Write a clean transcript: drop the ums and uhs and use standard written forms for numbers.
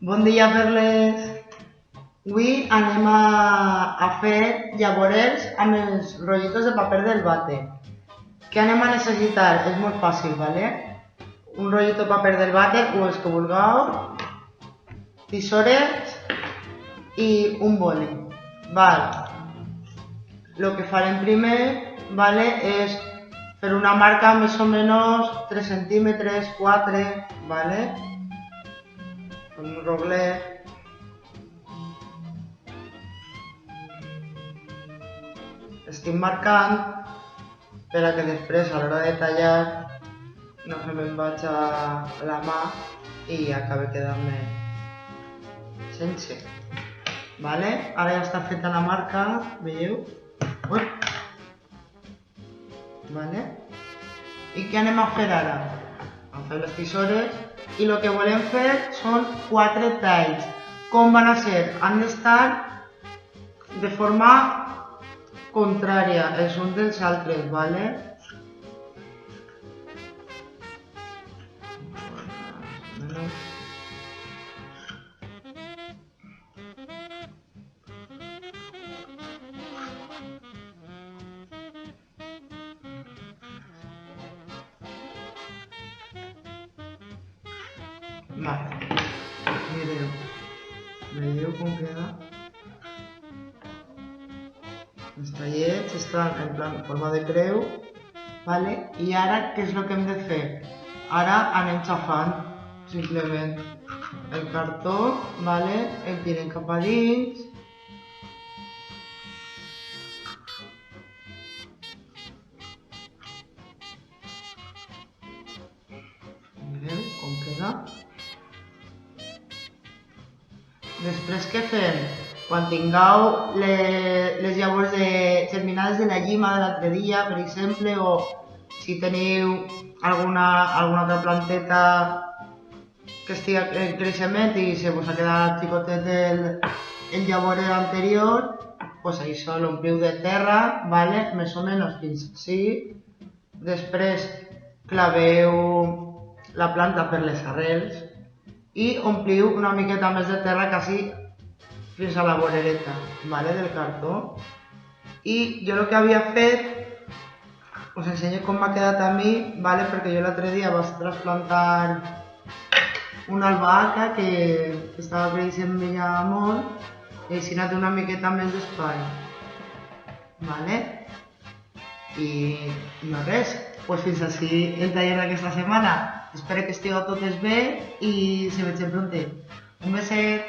Bon dia, Perles. Avui anem a fer llavorers amb els rotllitos de paper del vàter. Què anem a necessitar? És molt fàcil, ¿vale? Un rollito de paper del vàter o els que vulgueu, tisores i un boli. Val. Lo que farem primer, ¿vale? És fer una marca més o menys 3 centímetres, 4, ¿vale? Con un roblet. Estic marcant per a que després a l'hora de tallar no se me'n vagi la mà i acabi quedant-me sense. Vale? Ara ja està feta la marca, veieu? Ui! Vale? I què anem a fer ara? A fer les tisores i el que volem fer són 4 talls. Com van a ser? Han d'estar de forma contrària els uns dels altres, ¿vale? Vale, mireu, veieu com queda? Els tallets estan en plan forma de creu, vale? I ara què és el que hem de fer? Ara anem xafant, simplement, el cartó, vale? El tirem cap a dins. Mireu com queda. Després què fem? Quan tingueu les llavors germinades de la llima de l'altre dia, per exemple, o si teniu alguna altra planteta que estigui en creixement i se us ha quedat xicotet el llavorer anterior, doncs això l'ompliu de terra, ¿vale? Més o menys fins així. Després claveu la planta per les arrels i ompliu una miqueta més de terra quasi fins a la vorereta, ¿vale? Del cartó. I jo el que havia fet, us ensenyo com m'ha quedat a mi, ¿vale? Perquè jo l'altre dia vaig trasplantar una albahaca que estava creixent ja molt i així té una miqueta més d'espai, ¿vale? I no res, doncs fins així el taller d'aquesta setmana. Espero que estigueu totes bé i se veig pronte. Un beset!